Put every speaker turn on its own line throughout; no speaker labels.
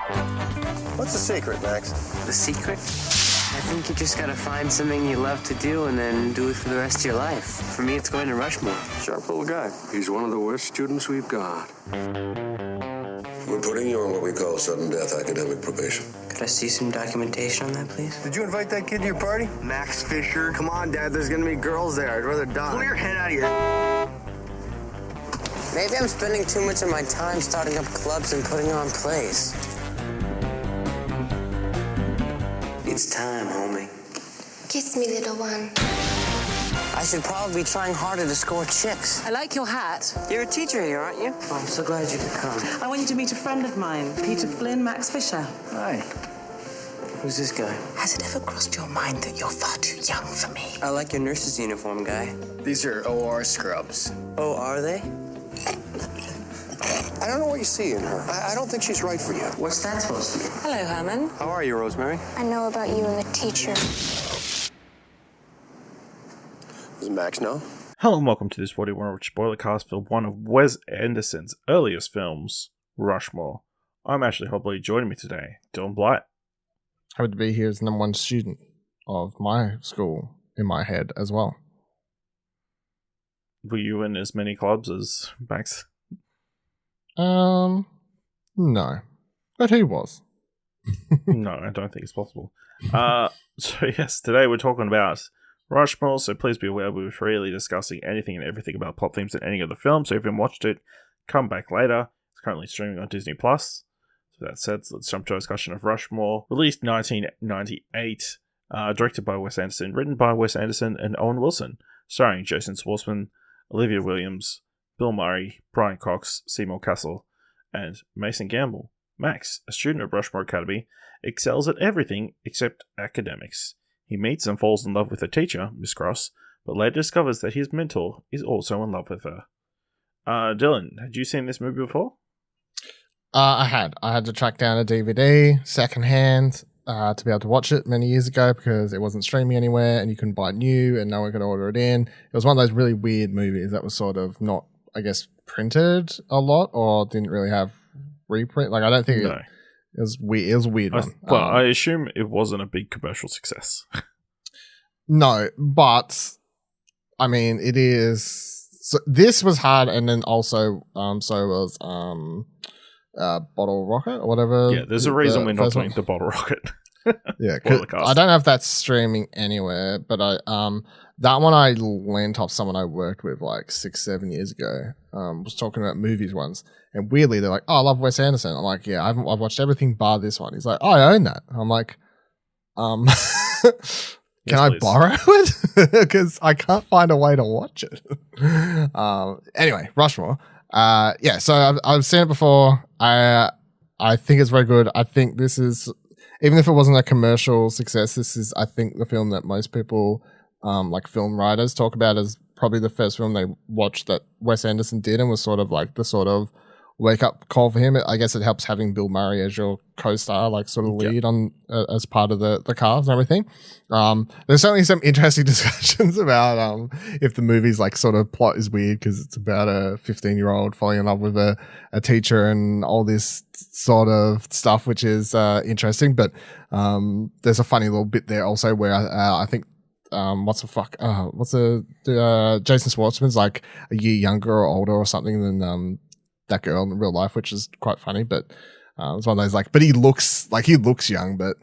What's the secret, Max?
The secret? I think you just gotta find something you love to do and then do it for the rest of your life. For me, it's going to Rushmore.
Sharp little guy. He's one of the worst students we've got.
We're putting you on what we call sudden death academic probation.
Could I see some documentation on that, please?
Did you invite that kid to your party?
Max Fischer. Come on, Dad. There's gonna be girls there. I'd rather die. Pull your head out of here.
Maybe I'm spending too much of my time starting up clubs and putting on plays. It's time, homie.
Kiss me, little one.
I should probably be trying harder to score chicks.
I like your hat.
You're a teacher here, aren't you? Oh, I'm so glad you could come.
I want you to meet a friend of mine, Peter Flynn, Max Fischer.
Hi. Who's this guy?
Has it ever crossed your mind that you're far too young for me?
I like your nurse's uniform, guy.
These are OR scrubs.
Oh, are they?
I don't know what you see in her. I don't think she's right for you.
What's that supposed to be?
Hello, Herman.
How are you, Rosemary?
I know about you and the teacher.
Does Max know?
Hello and welcome to this WDYWW Spoilercast for one of Wes Anderson's earliest films, Rushmore. I'm Ashley Hobley. Joining me today, Dylan Blight.
Happy to be here as number one student of my school in my head as well.
Were you in as many clubs as Max?
No. But he was.
No, I don't think it's possible. So yes, today we're talking about Rushmore, so please be aware we're freely discussing anything and everything about plot themes in any of the films, so if you haven't watched it, come back later. It's currently streaming on Disney+. So that said, let's jump to a discussion of Rushmore. Released 1998, directed by Wes Anderson, written by Wes Anderson and Owen Wilson, starring Jason Schwartzman, Olivia Williams, Bill Murray, Brian Cox, Seymour Cassel, and Mason Gamble. Max, a student at Rushmore Academy, excels at everything except academics. He meets and falls in love with a teacher, Miss Cross, but later discovers that his mentor is also in love with her. Dylan, had you seen this movie before?
I had. I had to track down a DVD secondhand to be able to watch it many years ago because it wasn't streaming anywhere and you couldn't buy it new and no one could order it in. It was one of those really weird movies that was sort of not, I guess, printed a lot or didn't really have reprint. Like, I don't think it was weird. It was a weird one.
I assume it wasn't a big commercial success.
No, but I mean, it is. So this was hard, and then also, so was Bottle Rocket or whatever.
Yeah, there's a reason we're not doing the Bottle Rocket.
Yeah, I don't know if that's streaming anywhere, but that one I lent off someone I worked with like 6-7 years ago. Was talking about movies once, and weirdly they're like, "Oh, I love Wes Anderson." I'm like, "Yeah, I've watched everything bar this one." He's like, "Oh, I own that." I'm like, Can I borrow it? Because I can't find a way to watch it. Anyway, Rushmore. Yeah, so I've seen it before. I think it's very good. I think this is, even if it wasn't a commercial success, this is, I think, the film that most people, like film writers, talk about as probably the first film they watched that Wes Anderson did and was sort of like the sort of wake-up call for him. I guess it helps having Bill Murray as your co-star, like sort of lead on as part of the cast and everything. There's certainly some interesting discussions about if the movie's like sort of plot is weird because it's about a 15-year-old falling in love with a teacher and all this sort of stuff, which is interesting. But there's a funny little bit there also where I think Jason Schwartzman's like a year younger or older or something than that girl in real life, which is quite funny, but it's one of those like, but he looks young, but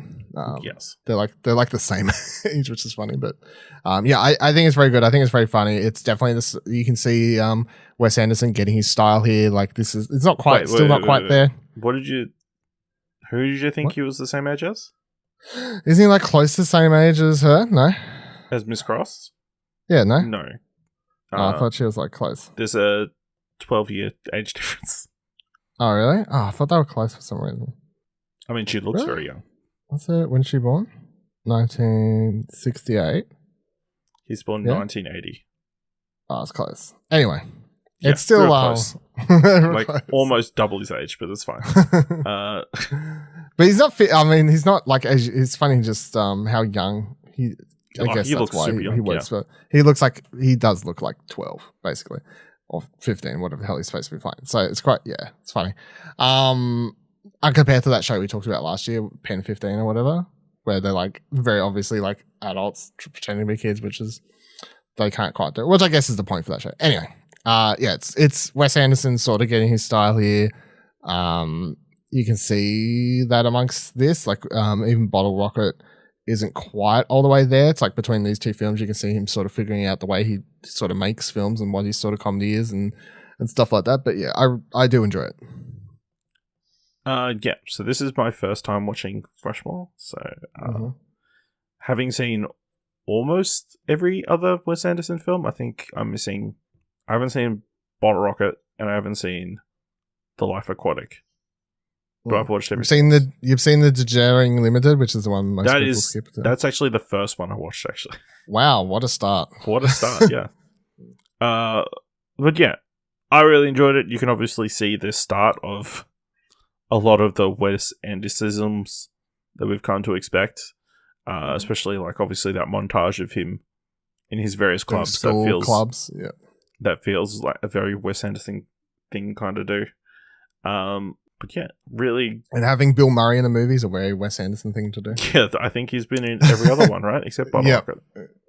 yes,
they're like the same age, which is funny. But yeah, I think it's very good. I think it's very funny. It's definitely this. You can see Wes Anderson getting his style here. Like this is, it's not quite, not quite there.
Who did you think he was the same age as?
Isn't he like close to the same age as her? No,
as Miss Cross?
Yeah, no. I thought she was like close.
There's a 12-year age difference.
Oh, really? Oh, I thought they were close for some reason.
I mean, she looks very young.
What's it? When she born? 1968.
He's born 1980.
Oh, it's close. Anyway,
yeah,
it's still
close. Like close. Almost double his age, but that's fine.
But he's not fit. I mean, he's not like. It's funny just how young he. I guess
he
that's
looks
why
super young,
he works. But he looks like he does look like 12, basically. Or 15, whatever the hell he's supposed to be playing. So it's quite, it's funny. compared to that show we talked about last year, Pen 15 or whatever, where they're like very obviously like adults pretending to be kids, which is they can't quite do, which I guess is the point for that show. Anyway, yeah, it's Wes Anderson sort of getting his style here. You can see that amongst this, like even Bottle Rocket isn't quite all the way there. It's like between these two films, you can see him sort of figuring out the way he sort of makes films and what his sort of comedy is and stuff like that. But yeah, I do enjoy it.
Yeah, so this is my first time watching Rushmore. So having seen almost every other Wes Anderson film, I think I haven't seen Bottle Rocket and I haven't seen The Life Aquatic. But I've watched everything.
You've seen the Dejaring Limited, which is the one most people skip.
That's actually the first one I watched, actually.
Wow, what a start.
What a start, yeah. But yeah, I really enjoyed it. You can obviously see the start of a lot of the Wes Andersonisms that we've come to expect. Especially, like, obviously that montage of him in his various clubs.
Clubs, yeah.
That feels like a very Wes Anderson thing kind of do. But yeah, really...
And having Bill Murray in the movie is a very Wes Anderson thing to do.
Yeah, I think he's been in every other one, right? Except Bottle Rocket.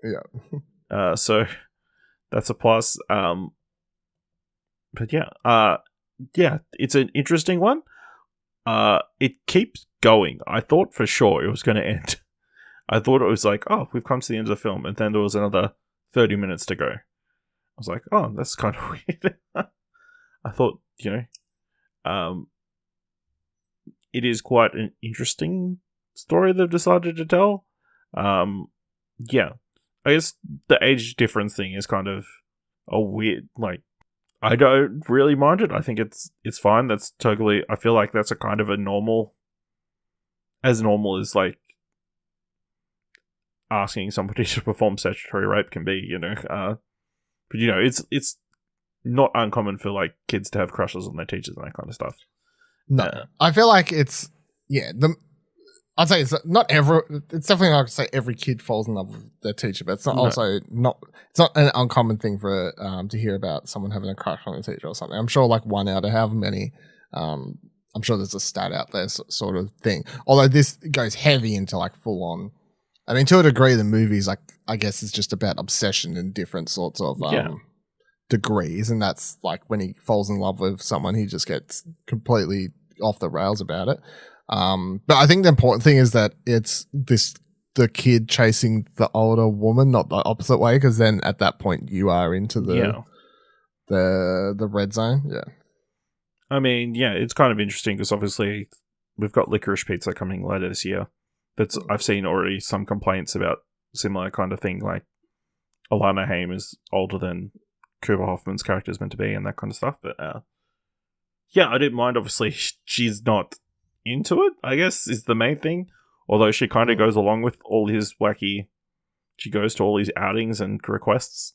Yeah.
So that's a plus. But yeah, it's an interesting one. It keeps going. I thought for sure it was going to end. I thought it was like, oh, we've come to the end of the film, and then there was another 30 minutes to go. I was like, oh, that's kind of weird. I thought, it is quite an interesting story they've decided to tell. Yeah. I guess the age difference thing is kind of a weird, like, I don't really mind it. I think it's fine. That's totally, I feel like that's a kind of a normal as like asking somebody to perform statutory rape can be, but it's not uncommon for like kids to have crushes on their teachers and that kind of stuff.
No, I feel like I'd say it's not it's definitely not to say every kid falls in love with their teacher, but it's not it's not an uncommon thing for to hear about someone having a crush on a teacher or something. I'm sure like one out of however many, I'm sure there's a stat out there sort of thing. Although this goes heavy into like full on, I mean, to a degree, the movies, like, I guess it's just about obsession and different sorts of degrees, and that's like when he falls in love with someone, he just gets completely off the rails about it. But I think the important thing is that it's the kid chasing the older woman, not the opposite way, because then at that point you are into the red zone. Yeah.
I mean, yeah, it's kind of interesting because obviously we've got Licorice Pizza coming later this year. I've seen already some complaints about similar kind of thing, like Alana Haim is older than Cooper Hoffman's character is meant to be and that kind of stuff. But yeah, I didn't mind. Obviously, she's not into it, I guess, is the main thing. Although she kind of goes along with all his she goes to all his outings and requests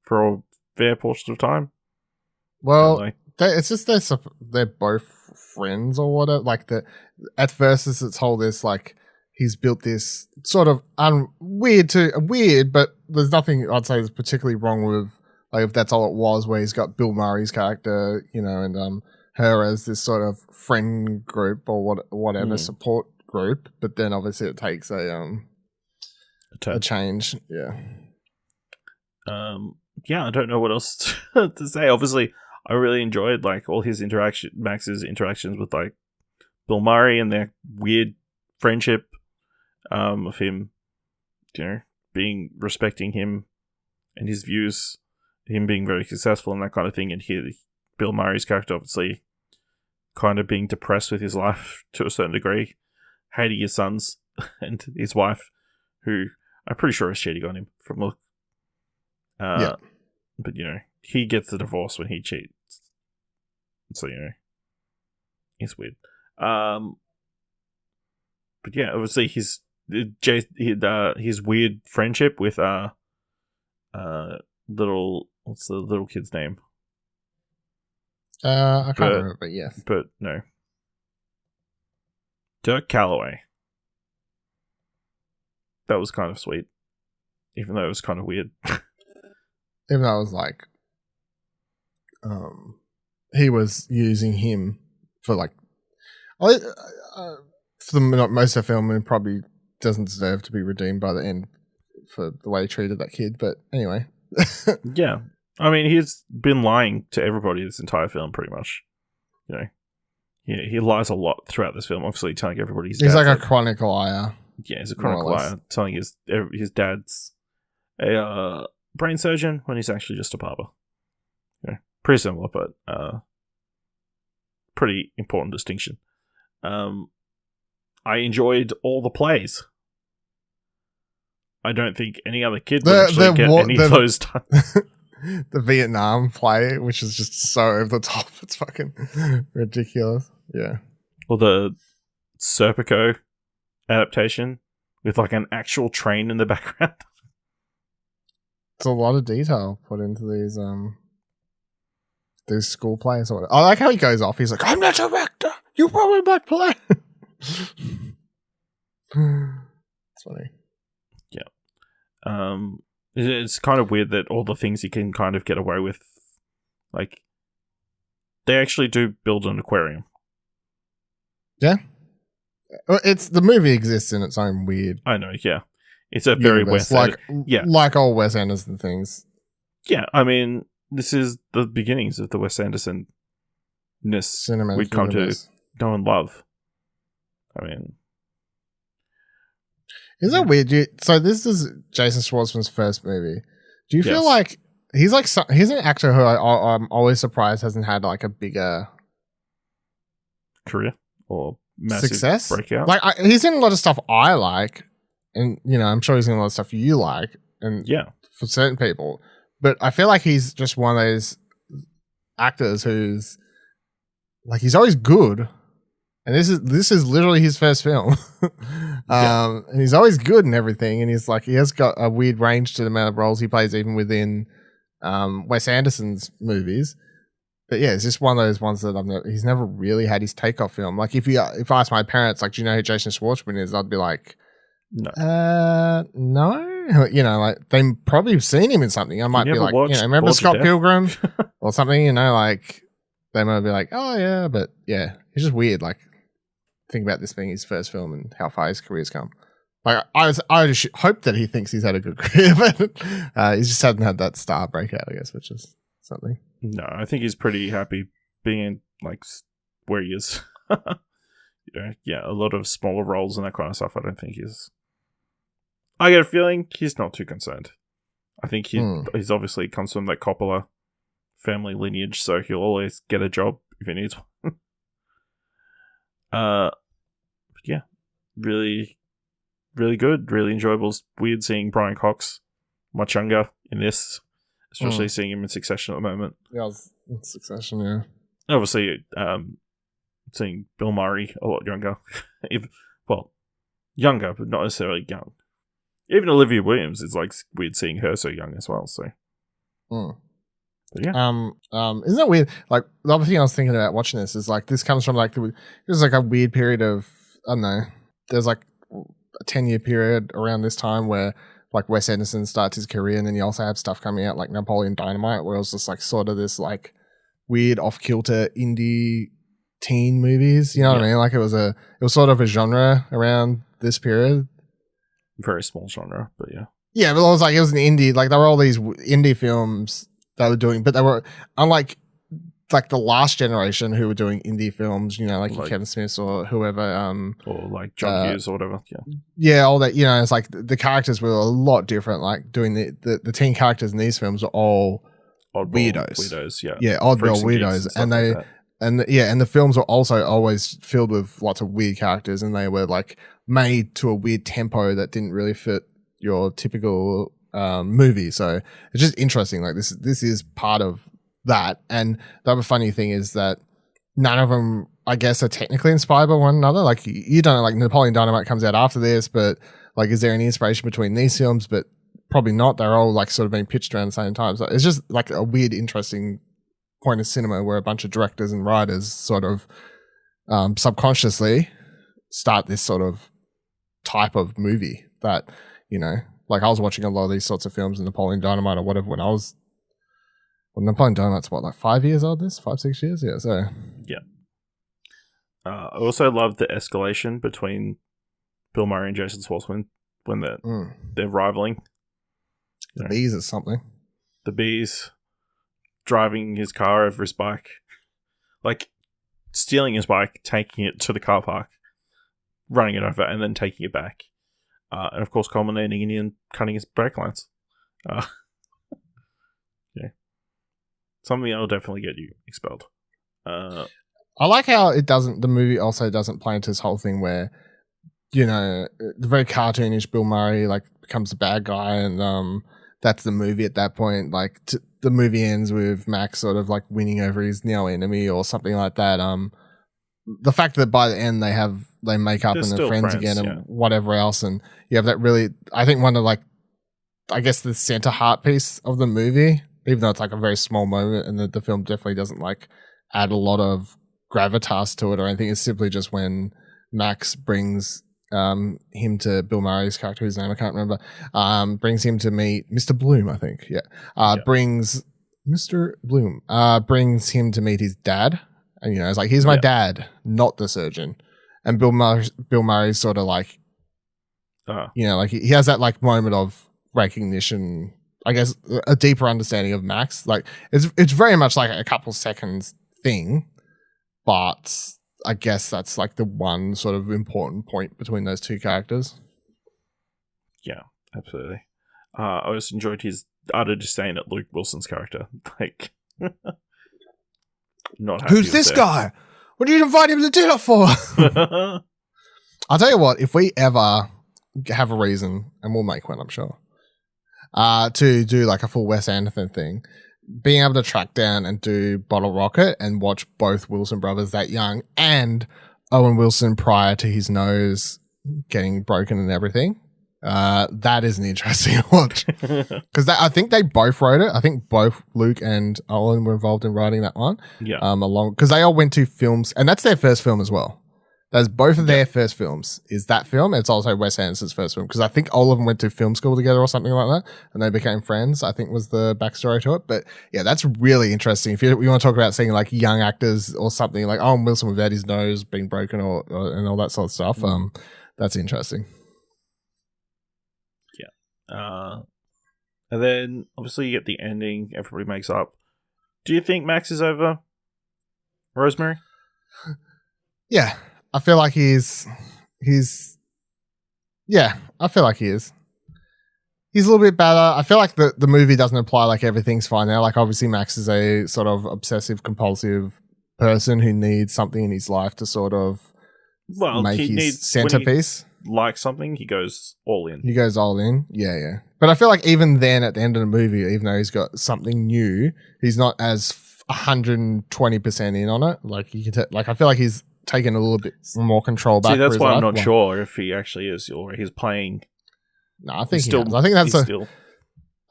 for a fair portion of time.
Well, it's just they're both friends or whatever. Like at first it's whole this like he's built this sort of weird, but there's nothing I'd say is particularly wrong with, like, if that's all it was, where he's got Bill Murray's character, and her as this sort of friend group or whatever support group, but then obviously it takes a change. Yeah.
Yeah, I don't know what else to say. Obviously, I really enjoyed like all his Max's interactions with like Bill Murray and their weird friendship of him, respecting him and his views, him being very successful and that kind of thing, and here Bill Murray's character obviously kind of being depressed with his life to a certain degree, hating his sons and his wife, who I'm pretty sure is cheating on him from look.
Yeah.
But, he gets the divorce when he cheats. So, it's weird. But yeah, obviously his weird friendship with what's the little kid's name?
I can't remember, but yes.
But no. Dirk Calloway. That was kind of sweet. Even though it was kind of weird.
Even though I was like, he was using him for like, I, for most of the film, it probably doesn't deserve to be redeemed by the end for the way he treated that kid. But anyway.
Yeah. I mean, he's been lying to everybody this entire film, pretty much. You know, he lies a lot throughout this film, obviously telling everybody
he's like a chronic liar.
Yeah, he's a chronic liar, telling his dad's a brain surgeon when he's actually just a barber. Yeah, pretty similar, but pretty important distinction. I enjoyed all the plays. I don't think any other kid would actually get any of those done.
The Vietnam play, which is just so over the top. It's fucking ridiculous. Yeah.
Or the Serpico adaptation with like an actual train in the background.
It's a lot of detail put into these school plays. Or I like how he goes off. He's like, "I'm the director. You ruined my play." It's funny.
Yeah. It's kind of weird that all the things he can kind of get away with, like, they actually do build an aquarium.
Yeah. It's the movie exists in its own weird.
I know, yeah. It's a very Wes Anderson,
like all Wes Anderson things.
Yeah, I mean, this is the beginnings of the Wes Anderson-ness we come to know and love. I mean,
isn't that weird? So this is Jason Schwartzman's first movie. Do you feel like he's an actor who I'm always surprised hasn't had like a bigger
career or massive
success
breakout?
Like he's in a lot of stuff I like, and you know I'm sure he's in a lot of stuff you like, and for certain people. But I feel like he's just one of those actors who's like he's always good. And this is literally his first film. And he's always good and everything. And he has got a weird range to the amount of roles he plays even within Wes Anderson's movies. But yeah, it's just one of those ones that he's never really had his takeoff film. Like if I asked my parents, like, do you know who Jason Schwartzman is? I'd be like, no. No. You know, like they probably have seen him in something. I might be like, remember Scott Pilgrim or something, you know, like they might be like, oh yeah, but yeah, it's just weird. Like, think about this being his first film and how far his career's come. Like, I just hope that he thinks he's had a good career, but he just hasn't had that star breakout, I guess, which is something.
No, I think he's pretty happy being in like where he is. You know, yeah, a lot of smaller roles and that kind of stuff. I don't think he's. I get a feeling he's not too concerned. I think he's obviously comes from that Coppola family lineage, so he'll always get a job if he needs one. But yeah, really, really good, really enjoyable. It's weird seeing Brian Cox much younger in this, especially seeing him in Succession at the moment.
Yeah, in Succession, yeah.
Obviously, seeing Bill Murray a lot younger. Younger, but not necessarily young. Even Olivia Williams, it's like weird seeing her so young as well. So, but yeah.
Isn't that weird? Like the other thing I was thinking about watching this is like this comes from like there's like a weird period of I don't know. There's like a 10-year period around this time where like Wes Anderson starts his career, and then you also have stuff coming out like Napoleon Dynamite, where it was just like sort of this like weird off kilter indie teen movies. You know what I mean? Like it was sort of a genre around this period.
Very small genre, but yeah.
Yeah, but it was an indie. Like there were all these indie films they were doing, but they were unlike like the last generation who were doing indie films. You know, like Kevin Smith or whoever,
or like John Hughes or whatever.
Yeah, all that. You know, it's like the characters were a lot different. Like doing the teen characters in these films are all
oddball
weirdos.
Yeah,
oddball weirdos, and they. Like and the films were also always filled with lots of weird characters, and they were like made to a weird tempo that didn't really fit your typical movie. So it's just interesting. Like this is part of that. And the other funny thing is that none of them, I guess, are technically inspired by one another. Like you don't know, like Napoleon Dynamite comes out after this, but like, is there any inspiration between these films? But probably not. They're all like sort of being pitched around the same time. So it's just like a weird, interesting point of cinema where a bunch of directors and writers sort of subconsciously start this sort of type of movie that, you know, like I was watching a lot of these sorts of films in Napoleon Dynamite or whatever when I was, Napoleon Dynamite's what, like 5 years old, 5-6 years? Yeah, so.
Yeah. I also love the escalation between Bill Murray and Jason Schwartzman when they're rivaling.
The bees or something.
The bees driving his car over his bike. Like, stealing his bike, taking it to the car park, running it over, and then taking it back. And of course, culminating in Ian cutting his brake lines. Yeah. Something that will definitely get you expelled.
I like how the movie also doesn't play into this whole thing where, you know, the very cartoonish Bill Murray, like, becomes the bad guy, and that's the movie at that point. Like, the movie ends with Max sort of, like, winning over his now enemy or something like that. The fact that by the end they make up and they're friends again and whatever else, and you have that really, I think one of, like, I guess the center heart piece of the movie, even though it's like a very small moment and the film definitely doesn't like add a lot of gravitas to it or anything. It's simply just when Max brings him to Bill Murray's character, whose name I can't remember, brings him to meet Mr. Bloom, I think. Yeah. Brings Mr. Bloom, brings him to meet his dad. And, you know, it's like, here's my dad, not the surgeon. And Bill Murray's sort of like, you know, like he has that like moment of recognition, I guess, a deeper understanding of Max. Like, it's very much like a couple seconds thing, but I guess that's like the one sort of important point between those two characters.
Yeah, absolutely. I also enjoyed his utter disdain at Luke Wilson's character. Like, not happy.
Who's this guy? What did you invite him to dinner for? I'll tell you what, if we ever have a reason, and we'll make one, I'm sure, to do like a full Wes Anderson thing, being able to track down and do Bottle Rocket and watch both Wilson brothers that young and Owen Wilson prior to his nose getting broken and everything, that is an interesting watch. Because I think they both wrote it. I think both Luke and Owen were involved in writing that one.
Yeah.
Because they all went to films, and that's their first film as well. That's both of their first films is that film. It's also Wes Anderson's first film, because I think all of them went to film school together or something like that, and they became friends, I think was the backstory to it. But yeah, that's really interesting. If you want to talk about seeing like young actors or something like Owen Wilson without his nose being broken or and all that sort of stuff, that's interesting.
Yeah. And then obviously you get the ending, everybody makes up. Do you think Max is over Rosemary?
Yeah. I feel like he's I feel like he is. He's a little bit better. I feel like the movie doesn't imply like everything's fine now. Like, obviously Max is a sort of obsessive compulsive person who needs something in his life to sort of make his centerpiece.
Like something, he goes all in.
He goes all in. Yeah. But I feel like even then at the end of the movie, even though he's got something new, he's not as 120% in on it. Like, you can like, I feel like he's taken a little bit more control back.
See, that's why I'm not sure if he actually is or he's playing.
No, I think still. I think that's I think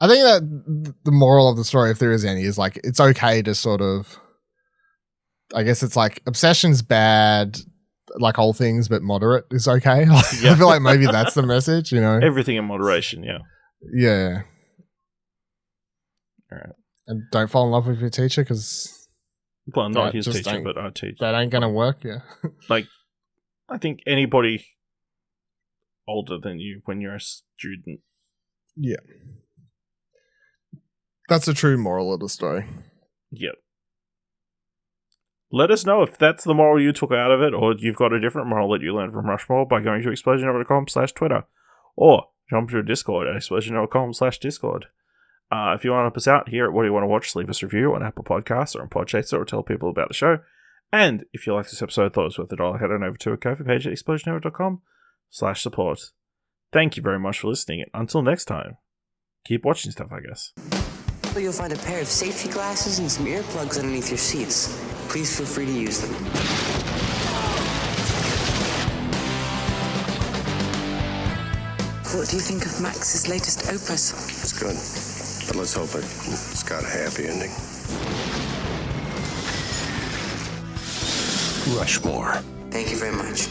that the moral of the story, if there is any, is like it's okay to sort of. I guess it's like obsession's bad, like all things, but moderate is okay. I feel like maybe that's the message. You know,
everything in moderation. Yeah.
Yeah.
All right.
And don't fall in love with your teacher because.
Well, not his teacher, but our teacher.
That ain't going to work, yeah.
Like, I think anybody older than you when you're a student.
Yeah. That's a true moral of the story.
Yep. Let us know if that's the moral you took out of it, or you've got a different moral that you learned from Rushmore by going to explosionhour.com/Twitter, or jump to a Discord at explosionhour.com/Discord. If you want to help us out here at What Do You Want to Watch, leave us a review on Apple Podcasts or on Podchaser, or tell people about the show. And if you like this episode, thought it was worth $1, head on over to a Ko-fi page at explosionhour.com/support. Thank you very much for listening, and until next time, keep watching stuff, I guess.
You'll find a pair of safety glasses and some earplugs underneath your seats. Please feel free to use them.
What do you think of Max's latest opus?
It's good. But let's hope it's got a happy ending.
Rushmore.
Thank you very much.